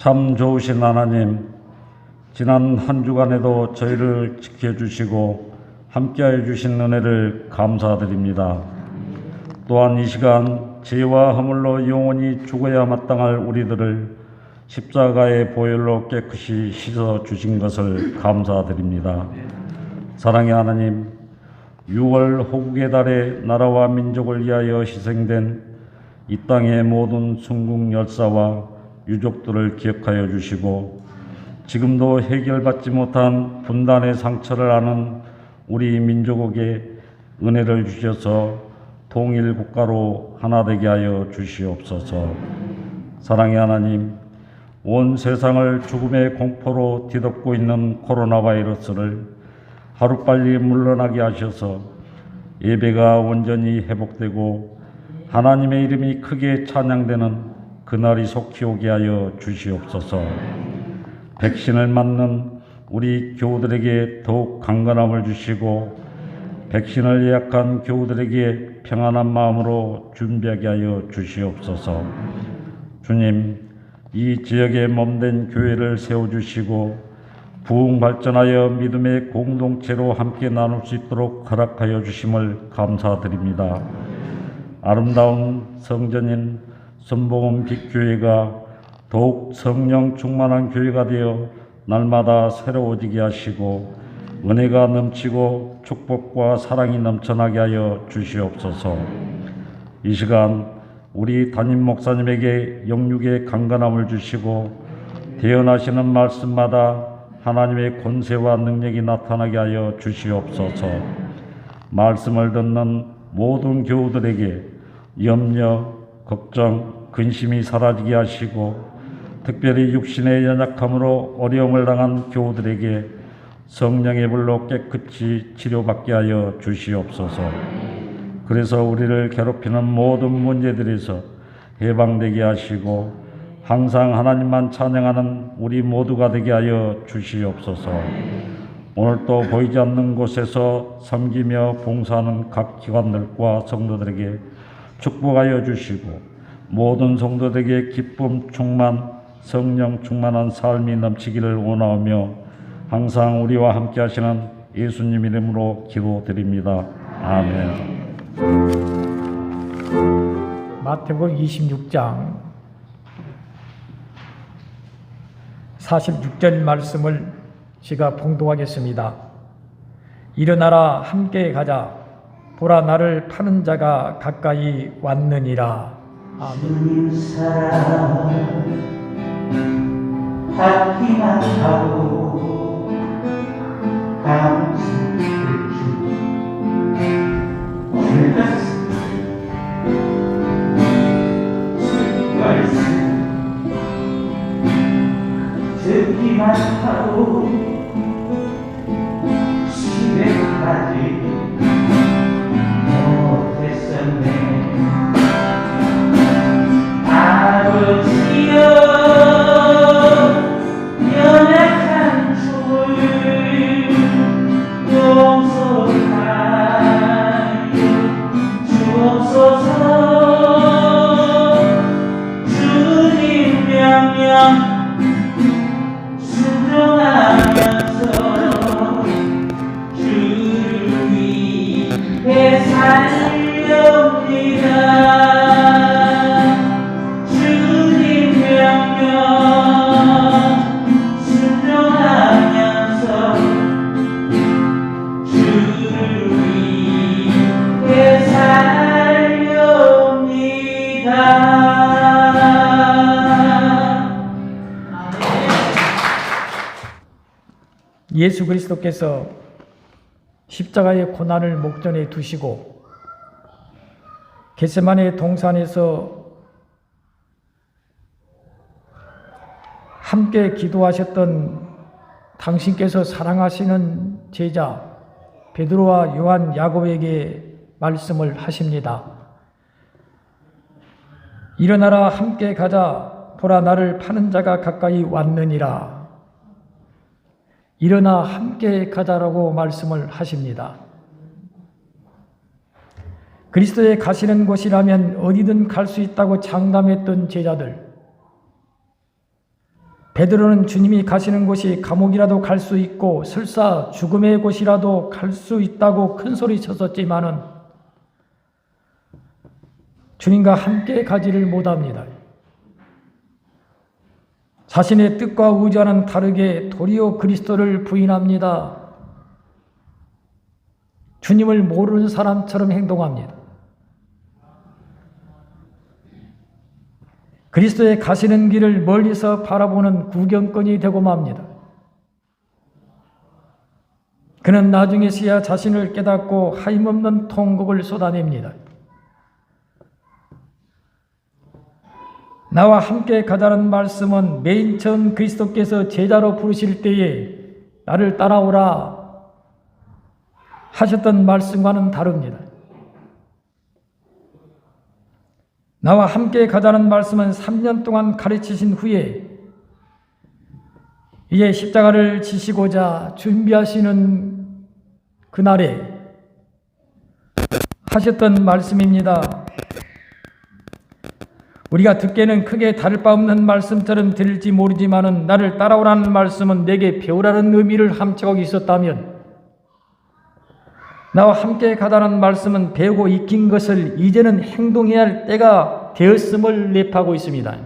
참 좋으신 하나님, 지난 한 주간에도 저희를 지켜주시고 함께하여 주신 은혜를 감사드립니다. 또한 이 시간 죄와 허물로 영원히 죽어야 마땅할 우리들을 십자가의 보혈로 깨끗이 씻어 주신 것을 감사드립니다. 사랑의 하나님, 6월 호국의 달에 나라와 민족을 위하여 희생된 이 땅의 모든 순국 열사와 유족들을 기억하여 주시고 지금도 해결받지 못한 분단의 상처를 아는 우리 민족에게 은혜를 주셔서 통일 국가로 하나 되게 하여 주시옵소서. 사랑의 하나님, 온 세상을 죽음의 공포로 뒤덮고 있는 코로나 바이러스를 하루빨리 물러나게 하셔서 예배가 온전히 회복되고 하나님의 이름이 크게 찬양되는 그날이 속히 오게 하여 주시옵소서. 백신을 맞는 우리 교우들에게 더욱 강건함을 주시고 백신을 예약한 교우들에게 평안한 마음으로 준비하게 하여 주시옵소서. 주님, 이 지역에 몸된 교회를 세워주시고 부흥 발전하여 믿음의 공동체로 함께 나눌 수 있도록 허락하여 주심을 감사드립니다. 아름다운 성전인 선복음 빛교회가 더욱 성령 충만한 교회가 되어 날마다 새로워지게 하시고 은혜가 넘치고 축복과 사랑이 넘쳐나게 하여 주시옵소서. 이 시간 우리 담임 목사님에게 영육의 강건함을 주시고 대언하시는 말씀마다 하나님의 권세와 능력이 나타나게 하여 주시옵소서. 말씀을 듣는 모든 교우들에게 염려, 걱정, 근심이 사라지게 하시고 특별히 육신의 연약함으로 어려움을 당한 교우들에게 성령의 불로 깨끗이 치료받게 하여 주시옵소서. 그래서 우리를 괴롭히는 모든 문제들에서 해방되게 하시고 항상 하나님만 찬양하는 우리 모두가 되게 하여 주시옵소서. 오늘도 보이지 않는 곳에서 섬기며 봉사하는 각 기관들과 성도들에게 축복하여 주시고 모든 성도들에게 기쁨 충만, 성령 충만한 삶이 넘치기를 원하오며 항상 우리와 함께 하시는 예수님 이름으로 기도드립니다. 아멘. 마태복음 26장 46절 말씀을 제가 봉독하겠습니다. 일어나라 함께 가자. 보라 나를 파는 자가 가까이 왔느니라. 아멘. 사랑 받기만 하고 감사를 오늘 같은 말씀 듣기만 하고 시대까지 못했었네. 아버지여 연약한 종을 용서하여 주옵소서. 주님 명령 순종하면서 주를 위해 살렵니다. 주님 명령 순종하면서 주를 위해 살렵니다. 예수 그리스도께서 십자가의 고난을 목전에 두시고 겟세마네 동산에서 함께 기도하셨던 당신께서 사랑하시는 제자 베드로와 요한, 야고보에게 말씀을 하십니다. 일어나라 함께 가자. 보라 나를 파는 자가 가까이 왔느니라. 일어나 함께 가자라고 말씀을 하십니다. 그리스도에 가시는 곳이라면 어디든 갈 수 있다고 장담했던 제자들, 베드로는 주님이 가시는 곳이 감옥이라도 갈 수 있고 설사 죽음의 곳이라도 갈 수 있다고 큰 소리 쳤었지만은 주님과 함께 가지를 못합니다. 자신의 뜻과 의지와는 다르게 도리어 그리스도를 부인합니다. 주님을 모르는 사람처럼 행동합니다. 그리스도의 가시는 길을 멀리서 바라보는 구경꾼이 되고 맙니다. 그는 나중에서야 자신을 깨닫고 하임없는 통곡을 쏟아냅니다. 나와 함께 가자는 말씀은 맨 처음 그리스도께서 제자로 부르실 때에 나를 따라오라 하셨던 말씀과는 다릅니다. 나와 함께 가자는 말씀은 3년 동안 가르치신 후에 이제 십자가를 지시고자 준비하시는 그날에 하셨던 말씀입니다. 우리가 듣기에는 크게 다를 바 없는 말씀처럼 들릴지 모르지만은 나를 따라오라는 말씀은 내게 배우라는 의미를 함축하고 있었다면 나와 함께 가자는 말씀은 배우고 익힌 것을 이제는 행동해야 할 때가 되었음을 내포하고 있습니다.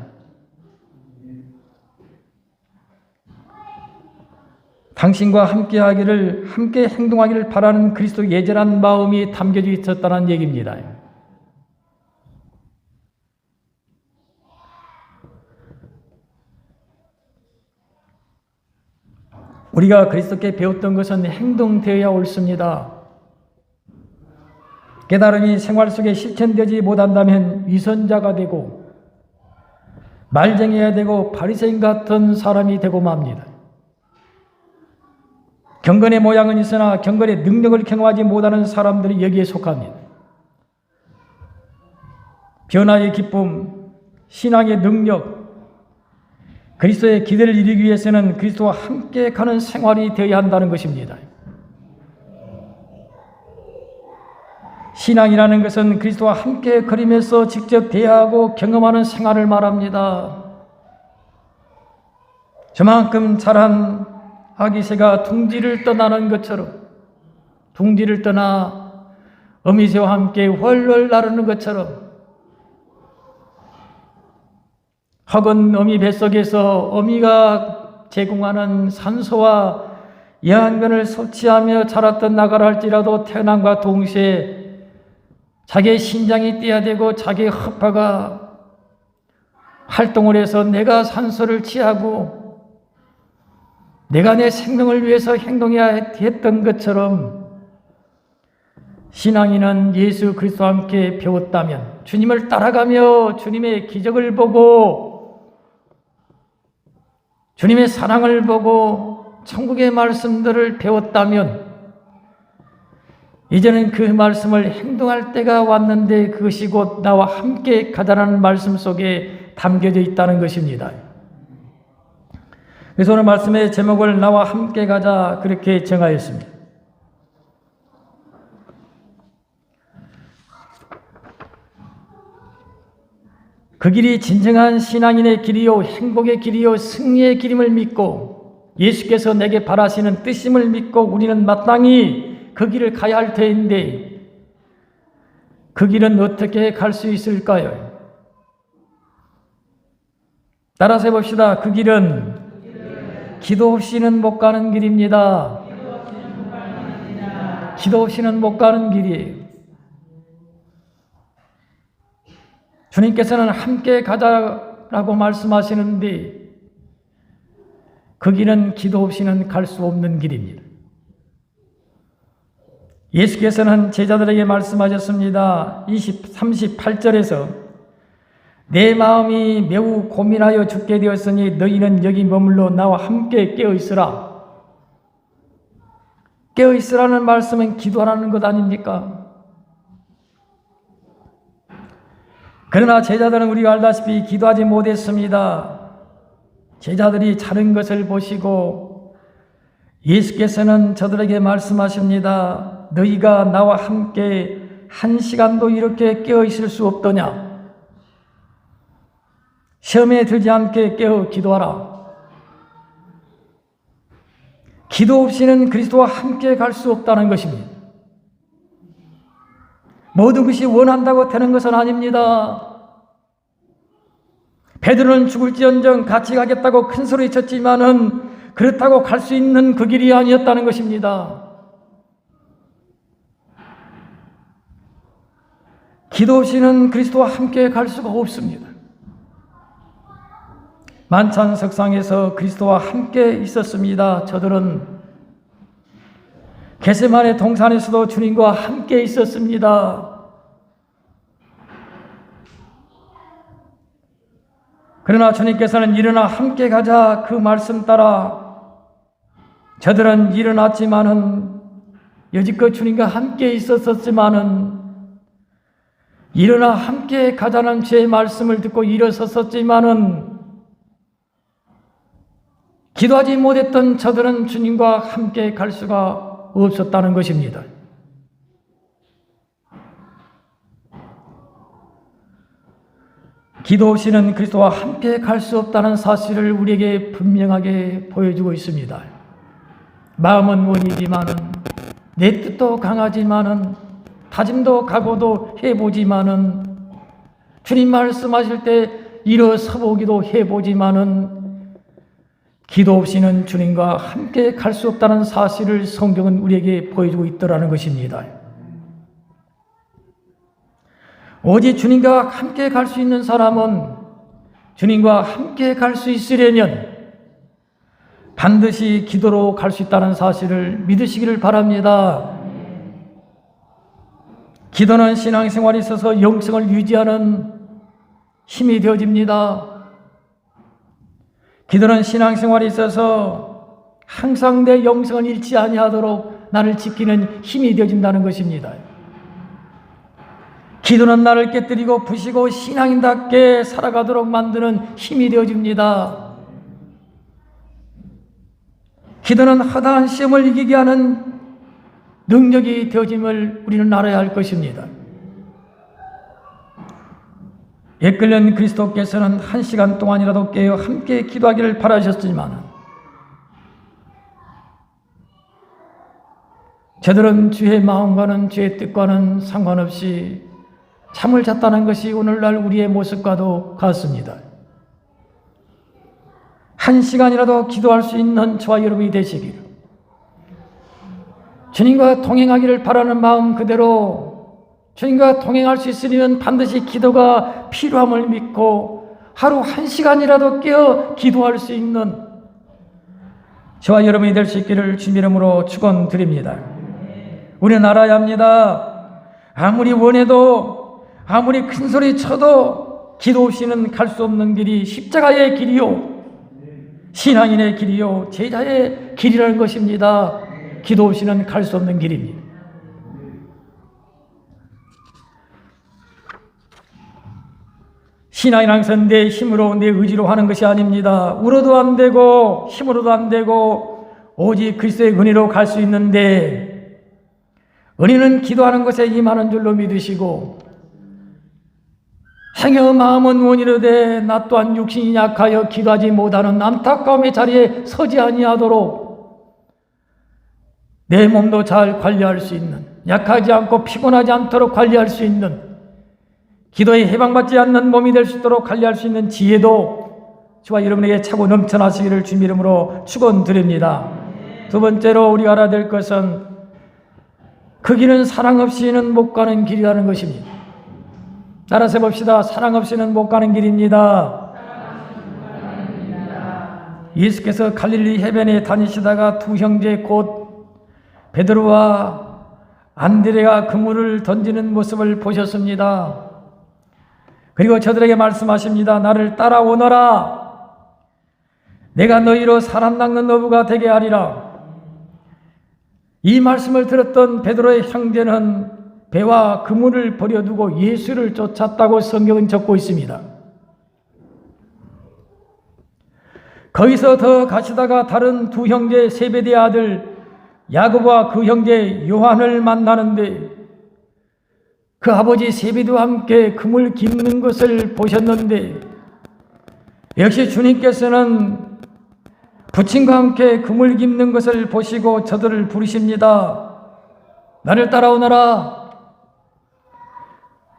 당신과 함께 행동하기를 바라는 그리스도의 예절한 마음이 담겨져 있었다는 얘기입니다. 우리가 그리스도께 배웠던 것은 행동되어야 옳습니다. 깨달음이 생활 속에 실천되지 못한다면 위선자가 되고 말쟁이가 되고 바리새인 같은 사람이 되고 맙니다. 경건의 모양은 있으나 경건의 능력을 경험하지 못하는 사람들이 여기에 속합니다. 변화의 기쁨, 신앙의 능력, 그리스도의 기대를 이루기 위해서는 그리스도와 함께 가는 생활이 되어야 한다는 것입니다. 신앙이라는 것은 그리스도와 함께 걸으면서 직접 대하고 경험하는 생활을 말합니다. 저만큼 자란 아기새가 둥지를 떠나는 것처럼, 둥지를 떠나 어미새와 함께 훨훨 나르는 것처럼, 혹은 어미 뱃속에서 어미가 제공하는 산소와 영양분을 섭취하며 자랐던 나가라 할지라도 태어남과 동시에 자기의 심장이 뛰어야 되고 자기의 허파가 활동을 해서 내가 산소를 취하고 내가 내 생명을 위해서 행동해야 했던 것처럼 신앙인은 예수 그리스도와 함께 배웠다면, 주님을 따라가며 주님의 기적을 보고 주님의 사랑을 보고 천국의 말씀들을 배웠다면 이제는 그 말씀을 행동할 때가 왔는데 그것이 곧 나와 함께 가자라는 말씀 속에 담겨져 있다는 것입니다. 그래서 오늘 말씀의 제목을 나와 함께 가자 그렇게 정하였습니다. 그 길이 진정한 신앙인의 길이요 행복의 길이요 승리의 길임을 믿고 예수께서 내게 바라시는 뜻임을 믿고 우리는 마땅히 그 길을 가야 할 터인데 그 길은 어떻게 갈 수 있을까요? 따라서 해봅시다. 그 길은 기도 없이는 못 가는 길입니다. 기도 없이는 못 가는 길이에요. 주님께서는 함께 가자라고 말씀하시는데 그 길은 기도 없이는 갈 수 없는 길입니다. 예수께서는 제자들에게 말씀하셨습니다. 38절에서 내 마음이 매우 고민하여 죽게 되었으니 너희는 여기 머물러 나와 함께 깨어있으라. 깨어있으라는 말씀은 기도하라는 것 아닙니까? 그러나 제자들은 우리가 알다시피 기도하지 못했습니다. 제자들이 자는 것을 보시고 예수께서는 저들에게 말씀하십니다. 너희가 나와 함께 한 시간도 이렇게 깨어 있을 수 없더냐? 시험에 들지 않게 깨어 기도하라. 기도 없이는 그리스도와 함께 갈 수 없다는 것입니다. 모든 것이 원한다고 되는 것은 아닙니다. 베드로는 죽을지언정 같이 가겠다고 큰 소리 쳤지만은 그렇다고 갈 수 있는 그 길이 아니었다는 것입니다. 기도 없이는 그리스도와 함께 갈 수가 없습니다. 만찬석상에서 그리스도와 함께 있었습니다. 저들은 겟세마네 동산에서도 주님과 함께 있었습니다. 그러나 주님께서는 일어나 함께 가자 그 말씀 따라 저들은 일어났지만은 여지껏 주님과 함께 있었지만은 일어나 함께 가자는 제 말씀을 듣고 일어섰지만은 기도하지 못했던 저들은 주님과 함께 갈 수가 없었다는 것입니다. 기도 없이는 그리스도와 함께 갈 수 없다는 사실을 우리에게 분명하게 보여주고 있습니다. 마음은 원이지만은 내 뜻도 강하지만은 다짐도 각오도 해보지만은 주님 말씀하실 때 일어서 보기도 해보지만은 기도 없이는 주님과 함께 갈 수 없다는 사실을 성경은 우리에게 보여주고 있더라는 것입니다. 오직 주님과 함께 갈 수 있는 사람은 주님과 함께 갈 수 있으려면 반드시 기도로 갈 수 있다는 사실을 믿으시기를 바랍니다. 기도는 신앙생활에 있어서 영성을 유지하는 힘이 되어집니다. 기도는 신앙생활에 있어서 항상 내 영성을 잃지 아니하도록 나를 지키는 힘이 되어진다는 것입니다. 기도는 나를 깨뜨리고 부시고 신앙인답게 살아가도록 만드는 힘이 되어집니다. 기도는 허다한 시험을 이기게 하는 능력이 되어짐을 우리는 알아야 할 것입니다. 이끌린 그리스도께서는 1시간 동안이라도 깨어 함께 기도하기를 바라셨지만 저들은 주의 마음과는 주의 뜻과는 상관없이 잠을 잤다는 것이 오늘날 우리의 모습과도 같습니다. 1시간이라도 기도할 수 있는 저와 여러분이 되시기를, 주님과 동행하기를 바라는 마음 그대로 주님과 동행할 수 있으려면 반드시 기도가 필요함을 믿고 하루 1시간이라도 깨어 기도할 수 있는 저와 여러분이 될 수 있기를 주님 이름으로 축원드립니다. 우리는 알아야 합니다. 아무리 원해도 아무리 큰 소리 쳐도 기도 없이는 갈 수 없는 길이 십자가의 길이요, 신앙인의 길이요, 제자의 길이라는 것입니다. 기도 없이는 갈 수 없는 길입니다. 신앙이라는 것은 내 힘으로 내 의지로 하는 것이 아닙니다. 울어도 안 되고 힘으로도 안 되고 오직 그리스도의 은혜로 갈 수 있는데, 은혜는 기도하는 것에 임하는 줄로 믿으시고 행여 마음은 원이로되 나 또한 육신이 약하여 기도하지 못하는 안타까움의 자리에 서지 아니하도록 내 몸도 잘 관리할 수 있는, 약하지 않고 피곤하지 않도록 관리할 수 있는, 기도에 해방받지 않는 몸이 될 수 있도록 관리할 수 있는 지혜도 저와 여러분에게 차고 넘쳐나시기를 주님 이름으로 축원드립니다. 두 번째로 우리가 알아야 될 것은 그 길은 사랑 없이는 못 가는 길이라는 것입니다. 따라서 봅시다. 사랑 없이는 못 가는 길입니다. 예수께서 갈릴리 해변에 다니시다가 두 형제 곧 베드로와 안드레가 그물을 던지는 모습을 보셨습니다. 그리고 저들에게 말씀하십니다. 나를 따라오너라. 내가 너희로 사람 낚는 어부가 되게 하리라. 이 말씀을 들었던 베드로의 형제는 배와 그물을 버려두고 예수를 쫓았다고 성경은 적고 있습니다. 거기서 더 가시다가 다른 두 형제 세베대의 아들 야고보와 그 형제 요한을 만나는데 그 아버지 세베대와 함께 그물 깁는 것을 보셨는데 역시 주님께서는 부친과 함께 금을 깁는 것을 보시고 저들을 부르십니다. 나를 따라오너라.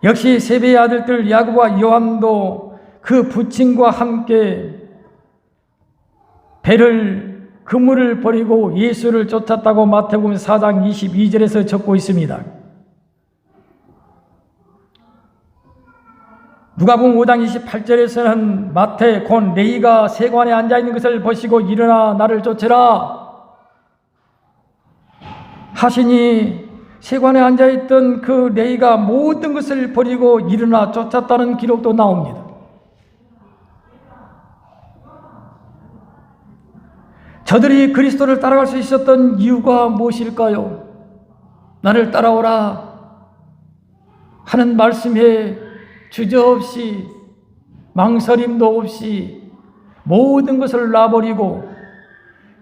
역시 세배의 아들들 야고보와 요한도 그 부친과 함께 배를 그물을 버리고 예수를 쫓았다고 마태복음 4장 22절에서 적고 있습니다. 누가복음 5장 28절에서는 마태 곧 레위가 세관에 앉아있는 것을 보시고 일어나 나를 쫓으라 하시니 세관에 앉아있던 그 레위가 모든 것을 버리고 일어나 쫓았다는 기록도 나옵니다. 저들이 그리스도를 따라갈 수 있었던 이유가 무엇일까요? 나를 따라오라 하는 말씀에 주저없이 망설임도 없이 모든 것을 놔버리고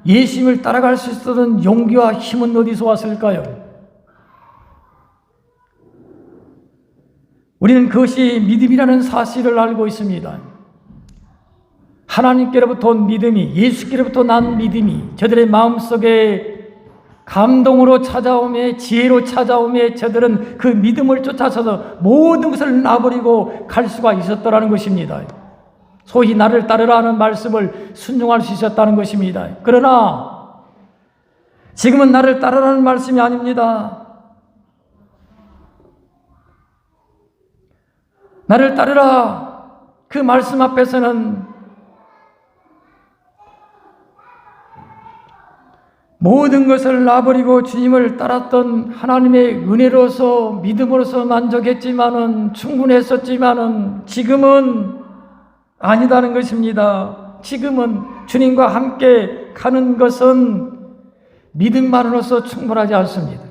예수님을 따라갈 수 있었던 용기와 힘은 어디서 왔을까요? 우리는 그것이 믿음이라는 사실을 알고 있습니다. 하나님께로부터 온 믿음이, 예수께로부터 난 믿음이 저들의 마음속에 감동으로 찾아오며 지혜로 찾아오며 저들은 그 믿음을 쫓아서서 모든 것을 놔버리고 갈 수가 있었다는 것입니다. 소위 나를 따르라 하는 말씀을 순종할 수 있었다는 것입니다. 그러나 지금은 나를 따르라는 말씀이 아닙니다. 나를 따르라 그 말씀 앞에서는 모든 것을 놔버리고 주님을 따랐던 하나님의 은혜로서 믿음으로서 만족했지만은 충분했었지만은 지금은 아니다는 것입니다. 지금은 주님과 함께 가는 것은 믿음만으로서 충분하지 않습니다.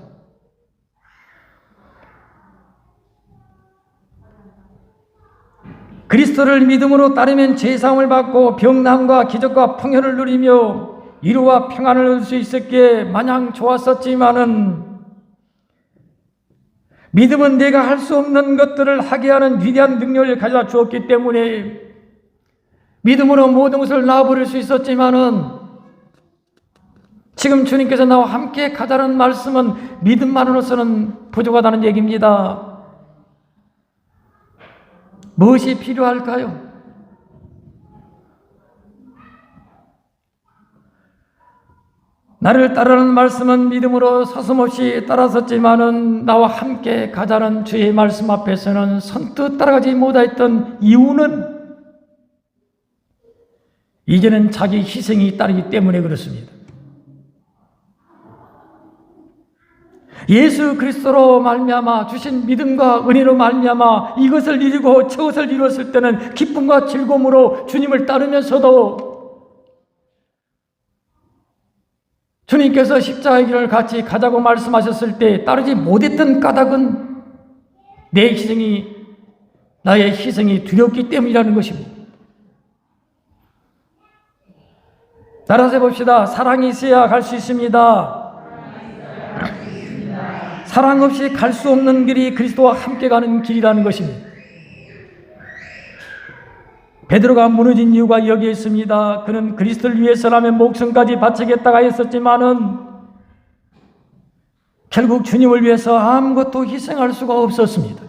그리스도를 믿음으로 따르면 죄사함을 받고 병남과 기적과 풍요를 누리며 위로와 평안을 얻을 수 있었기에 마냥 좋았었지만은 믿음은 내가 할 수 없는 것들을 하게 하는 위대한 능력을 가져다 주었기 때문에 믿음으로 모든 것을 놔버릴 수 있었지만은 지금 주님께서 나와 함께 가자는 말씀은 믿음만으로서는 부족하다는 얘기입니다. 무엇이 필요할까요? 나를 따르는 말씀은 믿음으로 서슴없이 따라섰지만은 나와 함께 가자는 주의 말씀 앞에서는 선뜻 따라가지 못했던 이유는 이제는 자기 희생이 따르기 때문에 그렇습니다. 예수 그리스도로 말미암아 주신 믿음과 은혜로 말미암아 이것을 이루고 저것을 이루었을 때는 기쁨과 즐거움으로 주님을 따르면서도 주님께서 십자가의 길을 같이 가자고 말씀하셨을 때 따르지 못했던 까닭은 나의 희생이 두렵기 때문이라는 것입니다. 따라서 봅시다. 사랑이 있어야 갈 수 있습니다. 사랑 없이 갈 수 없는 길이 그리스도와 함께 가는 길이라는 것입니다. 베드로가 무너진 이유가 여기에 있습니다. 그는 그리스도를 위해서라면 목숨까지 바치겠다가 했었지만은 결국 주님을 위해서 아무것도 희생할 수가 없었습니다.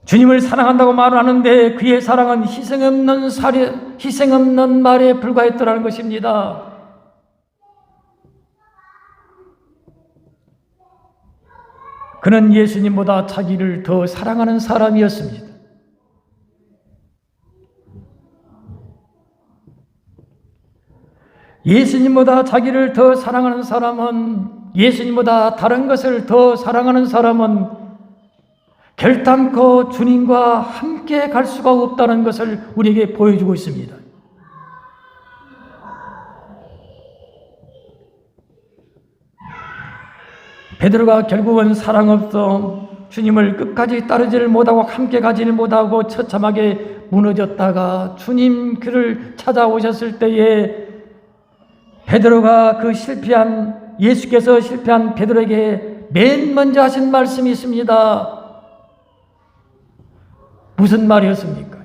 주님을 사랑한다고 말하는데 그의 사랑은 희생 없는 말에 불과했더라는 것입니다. 그는 예수님보다 자기를 더 사랑하는 사람이었습니다. 예수님보다 자기를 더 사랑하는 사람은, 예수님보다 다른 것을 더 사랑하는 사람은 결단코 주님과 함께 갈 수가 없다는 것을 우리에게 보여주고 있습니다. 베드로가 결국은 사랑 없어 주님을 끝까지 따르지를 못하고 함께 가지를 못하고 처참하게 무너졌다가 주님 그를 찾아오셨을 때에 베드로가 예수께서 실패한 베드로에게 맨 먼저 하신 말씀이 있습니다. 무슨 말이었습니까?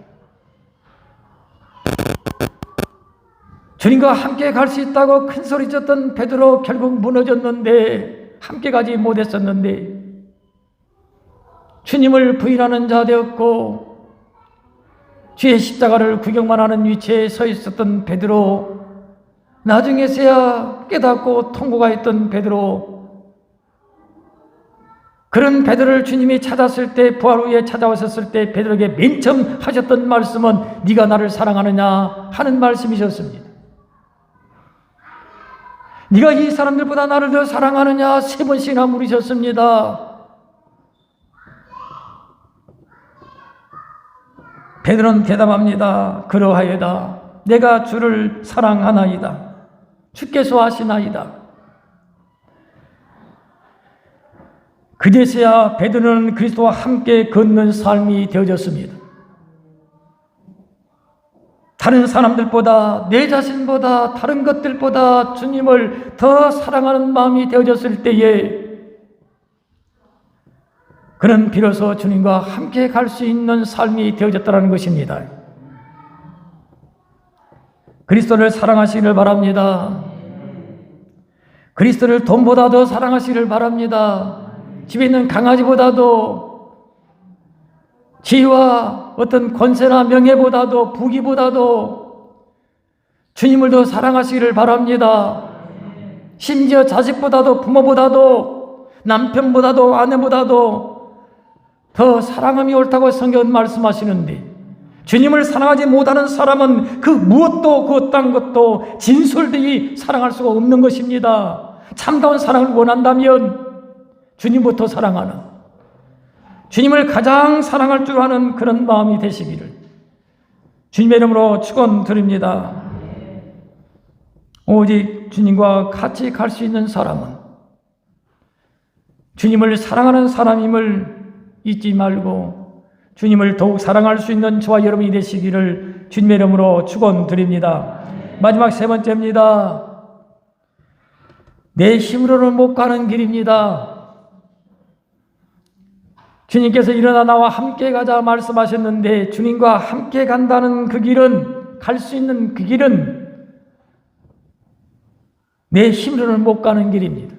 주님과 함께 갈 수 있다고 큰 소리 쳤던 베드로 결국 무너졌는데, 함께 가지 못했었는데, 주님을 부인하는 자 되었고 주의 십자가를 구경만 하는 위치에 서 있었던 베드로, 나중에서야 깨닫고 통고가 있던 베드로, 그런 베드로를 주님이 찾았을 때, 부활 후에 찾아오셨을 때 베드로에게 맨 처음 하셨던 말씀은 네가 나를 사랑하느냐 하는 말씀이셨습니다. 네가 이 사람들보다 나를 더 사랑하느냐 3번씩이나 물으셨습니다. 베드로는 대답합니다. 그러하여다. 내가 주를 사랑하나이다. 주께서 하시나이다. 그제서야 베드로는 그리스도와 함께 걷는 삶이 되어졌습니다. 다른 사람들보다, 내 자신보다, 다른 것들보다 주님을 더 사랑하는 마음이 되어졌을 때에 그는 비로소 주님과 함께 갈 수 있는 삶이 되어졌다는 것입니다. 그리스도를 사랑하시기를 바랍니다. 그리스도를 돈보다 더 사랑하시기를 바랍니다. 집에 있는 강아지보다도, 지위와 어떤 권세나 명예보다도, 부귀보다도 주님을 더 사랑하시기를 바랍니다. 심지어 자식보다도, 부모보다도, 남편보다도, 아내보다도 더 사랑함이 옳다고 성경은 말씀하시는데, 주님을 사랑하지 못하는 사람은 그 무엇도 그 어떤 것도 진솔되이 사랑할 수가 없는 것입니다. 참다운 사랑을 원한다면 주님부터 사랑하는, 주님을 가장 사랑할 줄 아는 그런 마음이 되시기를 주님의 이름으로 축원드립니다. 오직 주님과 같이 갈 수 있는 사람은 주님을 사랑하는 사람임을 잊지 말고 주님을 더욱 사랑할 수 있는 저와 여러분이 되시기를 주님의 이름으로 축원드립니다. 마지막 3번째입니다. 내 힘으로는 못 가는 길입니다. 주님께서 일어나 나와 함께 가자 말씀하셨는데, 주님과 함께 간다는 그 길은, 갈 수 있는 그 길은 내 힘으로는 못 가는 길입니다.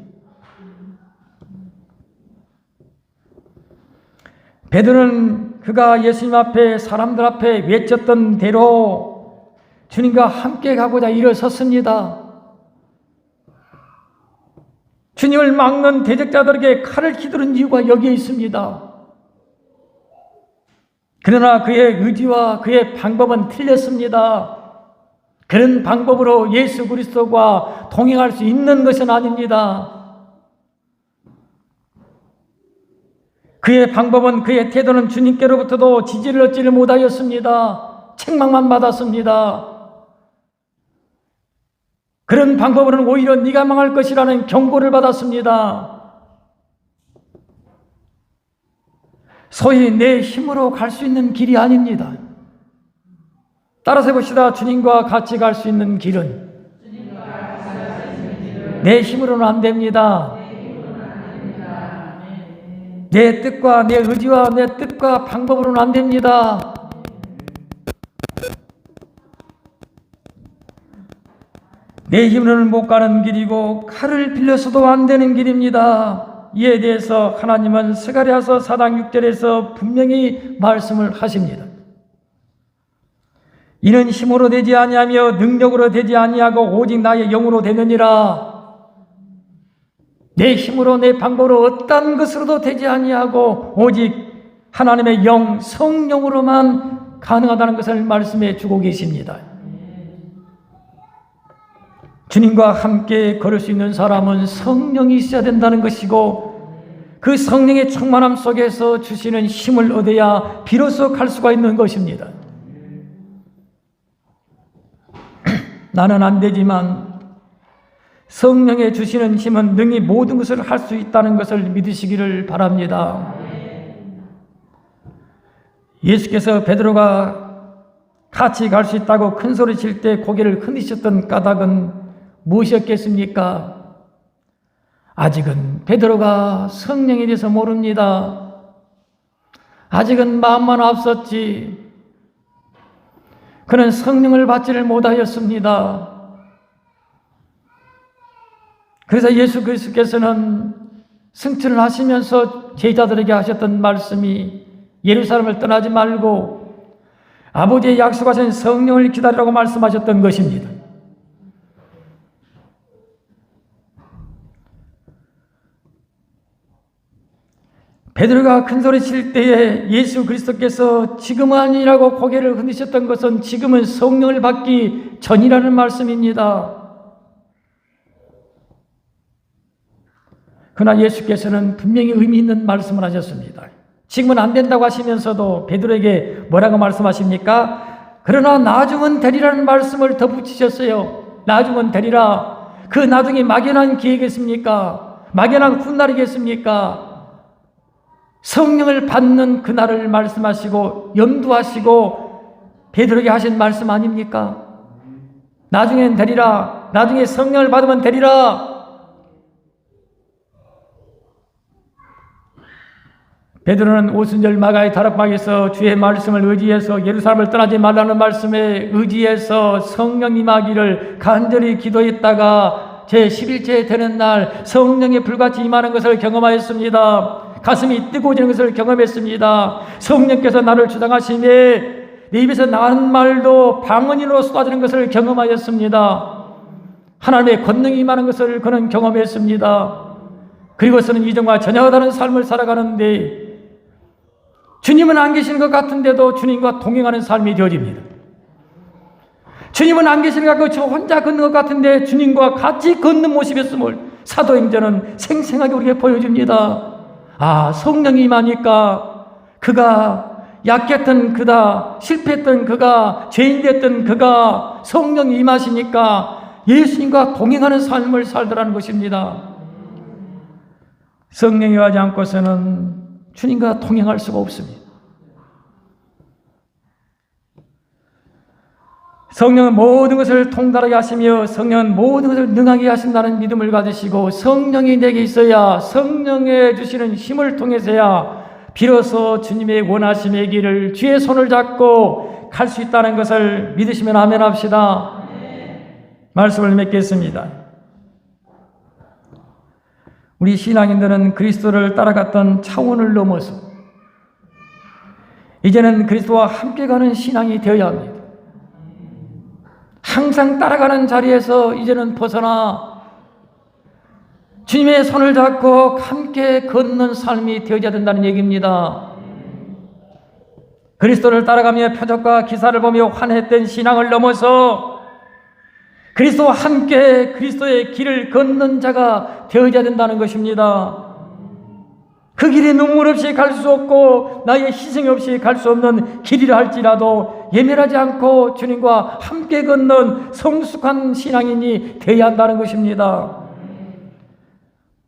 베드로는 그가 예수님 앞에, 사람들 앞에 외쳤던 대로 주님과 함께 가고자 일어섰습니다. 주님을 막는 대적자들에게 칼을 휘두른 이유가 여기에 있습니다. 그러나 그의 의지와 그의 방법은 틀렸습니다. 그런 방법으로 예수 그리스도와 동행할 수 있는 것은 아닙니다. 그의 방법은, 그의 태도는 주님께로부터도 지지를 얻지를 못하였습니다. 책망만 받았습니다. 그런 방법으로는 오히려 네가 망할 것이라는 경고를 받았습니다. 소위 내 힘으로 갈 수 있는 길이 아닙니다. 따라서 해봅시다. 주님과 같이 갈 수 있는 길은 내 힘으로는 안 됩니다. 내 뜻과 내 의지와 내 뜻과 방법으로는 안 됩니다. 내 힘으로는 못 가는 길이고 칼을 빌려서도 안 되는 길입니다. 이에 대해서 하나님은 스가랴서 4장 6절에서 분명히 말씀을 하십니다. 이는 힘으로 되지 아니하며 능력으로 되지 아니하고 오직 나의 영으로 되느니라. 내 힘으로, 내 방법으로 어떤 것으로도 되지 아니하고 오직 하나님의 영, 성령으로만 가능하다는 것을 말씀해 주고 계십니다. 주님과 함께 걸을 수 있는 사람은 성령이 있어야 된다는 것이고, 그 성령의 충만함 속에서 주시는 힘을 얻어야 비로소 갈 수가 있는 것입니다. 나는 안 되지만 성령의 주시는 힘은 능히 모든 것을 할 수 있다는 것을 믿으시기를 바랍니다. 예수께서 베드로가 같이 갈 수 있다고 큰 소리 칠 때 고개를 흔드셨던 까닭은 무엇이었겠습니까? 아직은 베드로가 성령에 대해서 모릅니다. 아직은 마음만 앞섰지 그는 성령을 받지를 못하였습니다. 그래서 예수 그리스도께서는 승천을 하시면서 제자들에게 하셨던 말씀이 예루살렘을 떠나지 말고 아버지의 약속하신 성령을 기다리라고 말씀하셨던 것입니다. 베드로가 큰 소리 칠 때에 예수 그리스도께서 지금은 아니라고 고개를 흔드셨던 것은 지금은 성령을 받기 전이라는 말씀입니다. 그러나 예수께서는 분명히 의미 있는 말씀을 하셨습니다. 지금은 안 된다고 하시면서도 베드로에게 뭐라고 말씀하십니까? 그러나 나중은 되리라는 말씀을 덧붙이셨어요. 나중은 되리라. 그 나중에 막연한 기회겠습니까? 막연한 훗날이겠습니까? 성령을 받는 그날을 말씀하시고 염두하시고 베드로에게 하신 말씀 아닙니까? 나중엔 되리라. 나중에 성령을 받으면 되리라. 베드로는 오순절 마가의 다락방에서 주의 말씀을 의지해서 예루살렘을 떠나지 말라는 말씀에 의지해서 성령 임하기를 간절히 기도했다가 제11째 되는 날 성령이 불같이 임하는 것을 경험하였습니다. 가슴이 뜨거워지는 것을 경험했습니다. 성령께서 나를 주장하시며 내 입에서 나는 말도 방언으로 쏟아지는 것을 경험하였습니다. 하나님의 권능이 임하는 것을 그는 경험했습니다. 그리고서는 이전과 전혀 다른 삶을 살아가는데 주님은 안 계시는 것 같은데도 주님과 동행하는 삶이 되어집니다. 주님은 안 계시는 것 같고 저 혼자 걷는 것 같은데 주님과 같이 걷는 모습이었음을 사도행전은 생생하게 우리에게 보여줍니다. 아, 성령이 임하니까 그가 약했던 그다, 실패했던 그가, 죄인 됐던 그가 성령이 임하시니까 예수님과 동행하는 삶을 살더라는 것입니다. 성령이 하지 않고서는 주님과 동행할 수가 없습니다. 성령은 모든 것을 통달하게 하시며 성령은 모든 것을 능하게 하신다는 믿음을 가지시고 성령이 내게 있어야 성령의 주시는 힘을 통해서야 비로소 주님의 원하심의 길을 주의 손을 잡고 갈 수 있다는 것을 믿으시면 아멘 합시다. 말씀을 맺겠습니다. 우리 신앙인들은 그리스도를 따라갔던 차원을 넘어서 이제는 그리스도와 함께 가는 신앙이 되어야 합니다. 항상 따라가는 자리에서 이제는 벗어나 주님의 손을 잡고 함께 걷는 삶이 되어야 된다는 얘기입니다. 그리스도를 따라가며 표적과 기사를 보며 환했던 신앙을 넘어서 그리스도와 함께 그리스도의 길을 걷는 자가 되어야 된다는 것입니다. 그 길이 눈물 없이 갈 수 없고 나의 희생 없이 갈 수 없는 길이라 할지라도 예멸하지 않고 주님과 함께 걷는 성숙한 신앙인이 되어야 한다는 것입니다.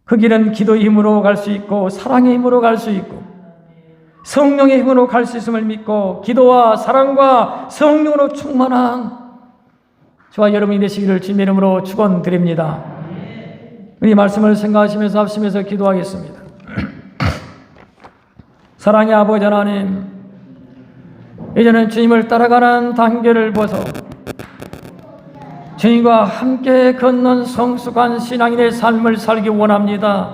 그 길은 기도의 힘으로 갈 수 있고 사랑의 힘으로 갈 수 있고 성령의 힘으로 갈 수 있음을 믿고 기도와 사랑과 성령으로 충만한 저와 여러분이 되시기를 주님의 이름으로 축원드립니다. 이 말씀을 생각하시면서 합심해서 기도하겠습니다. 사랑의 아버지 하나님, 이제는 주님을 따라가는 단계를 벗어 주님과 함께 걷는 성숙한 신앙인의 삶을 살기 원합니다.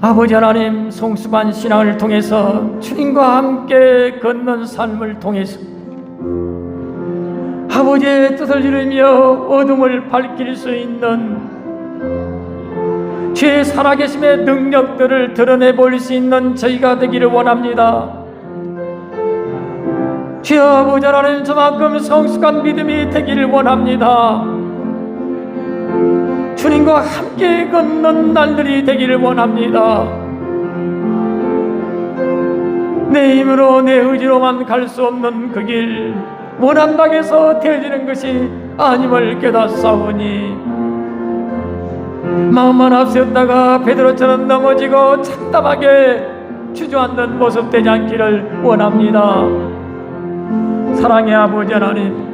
아버지 하나님, 성숙한 신앙을 통해서 주님과 함께 걷는 삶을 통해서 아버지의 뜻을 이루며 어둠을 밝힐 수 있는 주의 살아계심의 능력들을 드러내볼 수 있는 저희가 되기를 원합니다. 주여 아버지 하나님, 저만큼 성숙한 믿음이 되기를 원합니다. 주님과 함께 걷는 날들이 되기를 원합니다. 내 힘으로 내 의지로만 갈 수 없는 그 길, 원한 방에서 되어지는 것이 아님을 깨닫사오니 마음만 앞세웠다가 베드로처럼 넘어지고 참담하게 주저앉는 모습 되지 않기를 원합니다. 사랑의 아버지 하나님,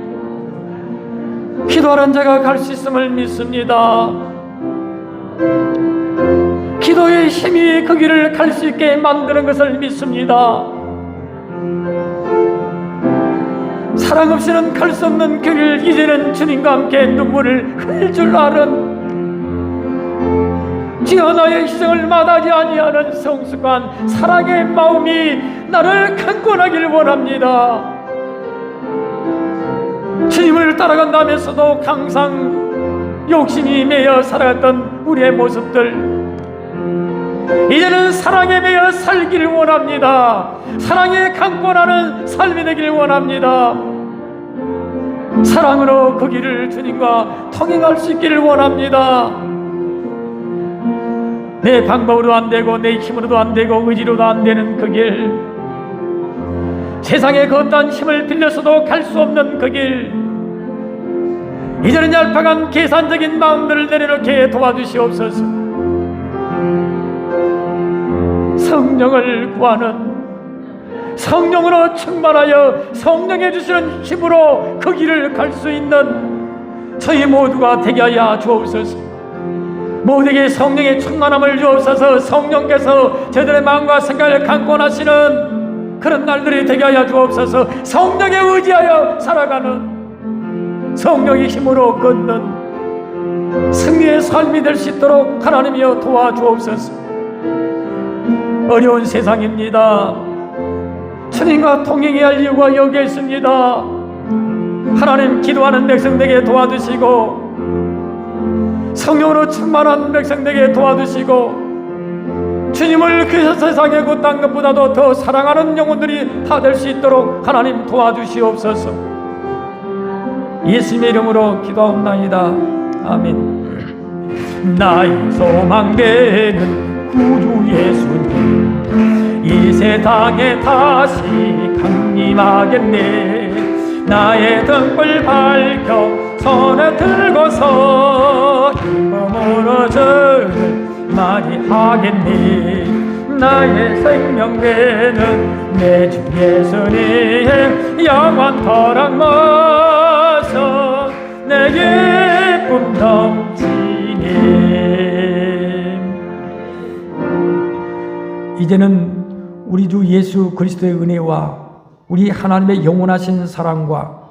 기도하는 자가 갈 수 있음을 믿습니다. 기도의 힘이 그 길을 갈 수 있게 만드는 것을 믿습니다. 사랑 없이는 갈 수 없는 길을 이제는 주님과 함께 눈물을 흘릴 줄 아는, 주여 나의 희생을 마다하지 아니하는 성숙한 사랑의 마음이 나를 강권하길 원합니다. 주님을 따라간다면서도 항상 욕심이 매여 살아갔던 우리의 모습들, 이제는 사랑에 매여 살기를 원합니다. 사랑에 강권하는 삶이 되길 원합니다. 사랑으로 그 길을 주님과 통행할 수 있기를 원합니다. 내 방법으로 안 되고 내 힘으로도 안 되고 의지로도 안 되는 그 길, 세상의 그 어떠한 힘을 빌려서도 갈 수 없는 그 길, 이제는 얄팍한 계산적인 마음들을 내려놓게 도와주시옵소서. 성령을 구하는, 성령으로 충만하여 성령해 주시는 힘으로 그 길을 갈 수 있는 저희 모두가 되게 하여 주옵소서. 모두에게 성령의 충만함을 주옵소서. 성령께서 저들의 마음과 생각을 강권하시는 그런 날들이 되게 하여 주옵소서. 성령에 의지하여 살아가는, 성령의 힘으로 걷는 승리의 삶이 될 수 있도록 하나님이여 도와주옵소서. 어려운 세상입니다. 주님과 통행해야 할 이유가 여기에 있습니다. 하나님, 기도하는 백성들에게 도와주시고 성령으로 충만한 백성들에게 도와주시고 주님을 그 세상의 그 딴 것보다도 더 사랑하는 영혼들이 다 될 수 있도록 하나님 도와주시옵소서. 예수님의 이름으로 기도하옵나이다. 아멘. 나의 소망되는 구주 예수님, 이 세상에 다시 강림하겠네. 나의 등불 밝혀 손에 들고서 기쁨으로 저를 맞이하겠네. 나의 생명 되는 내 주 예수님, 영원토록 모셔 내 기쁨 넘치네. 이제는 우리 주 예수 그리스도의 은혜와 우리 하나님의 영원하신 사랑과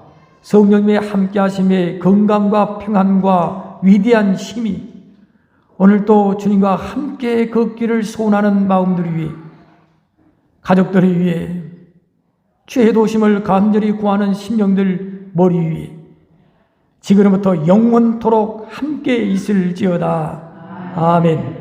성령님의 함께하심의 건강과 평안과 위대한 힘이 오늘도 주님과 함께 걷기를 소원하는 마음들을 위해, 가족들을 위해, 죄의 도심을 간절히 구하는 심령들 머리 위에 지금부터 영원토록 함께 있을지어다. 아멘.